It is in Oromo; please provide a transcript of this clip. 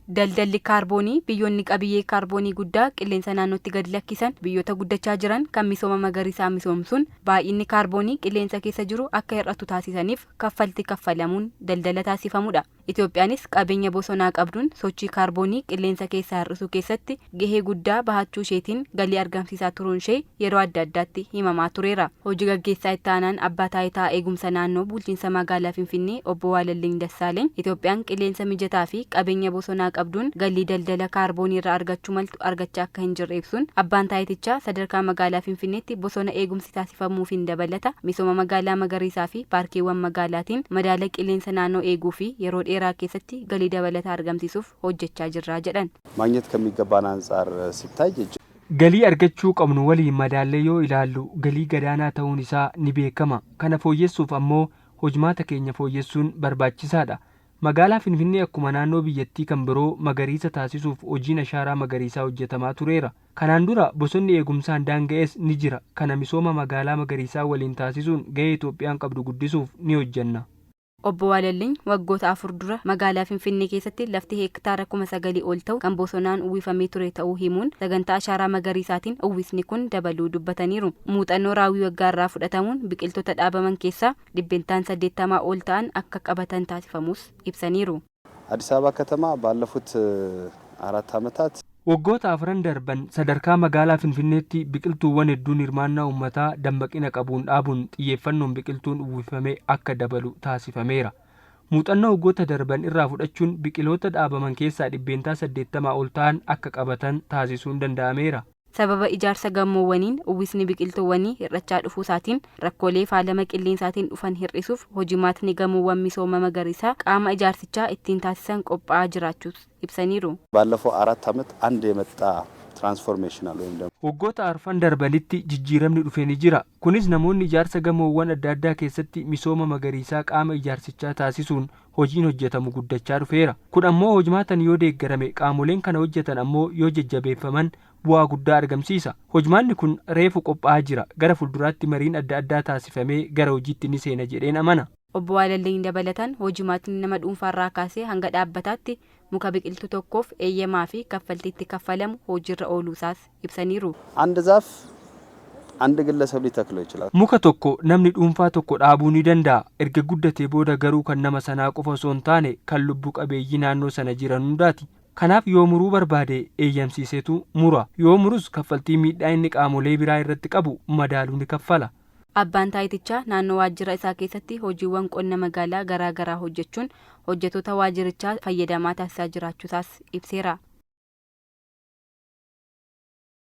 Daldalli kaarboonii biyyoonni qabiyyee kaarboonii guddaa qilleensa naannootti gad lakkisan biyyoota guddachaa jiran kan misooma magariisaa misoomsuun baay'inni kaarboonii qilleensa keessa jiru akka hir'atu taasisaniif kaffaltii kaffalamuun daldala taasifamudha. Itoophiyaanis qabeenya bosonaa qabduun sochii kaarboonii qilleensa keessaa hir'isuu keessatti gahee guddaa bahachuu isheetiin galii argamsiisaa turuun ishee yeroo adda addaatti himamaa tureera. Hojii gaggeessaa itti aanaan abbaa taayitaa eegumsa naannoo bulchiinsa magaalaa Finfinnee obbo Waalalliin Dassaaleny Itoophiyaan qilleensa mijataa fi qabeenya bosonaa qabduun galii daldala kaarboonii irraa argachuu maltu argachaa akka hin jirre ibsuun abbaan taayitichaa sadarkaa magaalaa Finfinneetti bosona eegumsi taasifamuufiin dabalata misooma magaalaa magariisaa fi paarkiiwwan magaalaatiin madaala qilleensa naannoo eeguu fi yeroo dheeraa keessatti galii dabalataa argamsiisuuf hojjechaa jirra jedhan. ማግኘት ከሚገባን አንፃር ሲታይ galii argachuu qabnu waliin madaallee yoo ilaallu galii gadaanaa ta'uun isaa ni beekama. Kana fooyyessuuf ammoo hojmaata keenya fooyyessuun barbaachisaadha. Magaalaa Finfinnee akkuma naannoo biyyattii kan biroo magariisa taasisuuf hojiin ashaaraa magariisaa hojjetamaa tureera. Kanaan dura bosonni eegumsaan daanga'es ni jira. Kana misooma magaalaa magariisaa waliin taasisuun gahee Itoophiyaan qabdu guddisuuf ni hojjenna. Obbo Waalalliin waggoota 4 dura magaalaa Finfinnee keessatti lafti heektaara 9,000 ol ta'u kan bosonaan uwwifamee ture ta'uu himuun sagantaa ashaaraa magariisaatiin uwwisni kun dabaluu dubbataniiru. Muuxannoo raawwii waggaarraa fudhatamuun biqiltoota dhaabaman keessaa dhibbentaan 80 ol ta'an akka qabatan taasifamus ibsaniiru. አዲስ አበባ ከተማ ባለፉት 4 ዓመታት waggoota 4 darban sadarkaa magaalaa Finfinneetti biqiltuuwwan hedduun hirmaannaa uummataa dammaqina qabuun dhaabuun xiyyeeffannoon biqiltuun uwwifamee akka dabalu taasifameera. Muuxannoo waggoota darban irraa fudhachuun biqiloota dhaabaman keessaa dhibbentaa 80 ol ta'an akka qabatan taasisuun danda'ameera. Sababa ijaarsa gamoowwaniin uwwisni biqiltuuwwanii hir'achaa dhufuusaatiin rakkoolee faalama qilleensaatiin dhufan hir'isuuf hojimaatni gamoowwan misooma magariisaa qaama ijaarsichaa ittiin taasisan qophaa'aa jiraachuus ibsaniiru. ባለፈው 4 ዓመት አንድ የመጣ ትራንስፎርሜሽናል ወይም ደግሞ waggoota 4 darbanitti jijjiiramni dhufee ni jira. Kunis namoonni ijaarsa gamoowwan adda addaa keessatti misooma magariisaa qaama ijaarsichaa taasisuun hojiin hojjetamu guddachaa dhufeera. Kun ammoo hojimaatan yoo deeggarame qaamoleen kana hojjetan ammoo yoo jajjabeeffaman bu'aa guddaa argamsiisa. Hojimaanni kun reefu qophaa'aa jira. Gara fuulduraatti mariin adda addaa taasifamee gara hojiitti ni seena jedheen amana. Obbo Waalalliin dabalatan hojimaatni nama dhuunfaarraa kaasee hanga dhaabbataatti muka biqiltuu tokkoof eeyyamaa fi kaffaltiitti kaffalamu hojiirra ooluusaas ibsaniiru. አንድ ዛፍ አንድ ግለሰብ ሊተክለው ይችላል። muka tokko namni dhuunfaa tokko dhaabuu ni danda'a. Erga guddatee booda garuu kan nama sanaa qofa osoo hin taane kan lubbuu qabeeyyii naannoo sana jiran hundaati. Kanaaf yoo muruu barbaade eeyyamsiisetu mura. Yoo murus kaffaltii miidhaa inni qaamolee biraa irratti qabu madaaluu ni kaffala. Abbaan taayitichaa naannoo waajjira isaa keessatti hojiiwwan qonna magaalaa garaa garaa hojjechuun hojjettoota waajjirichaa fayyadamaa taasisaa jiraachuusaas ibseera.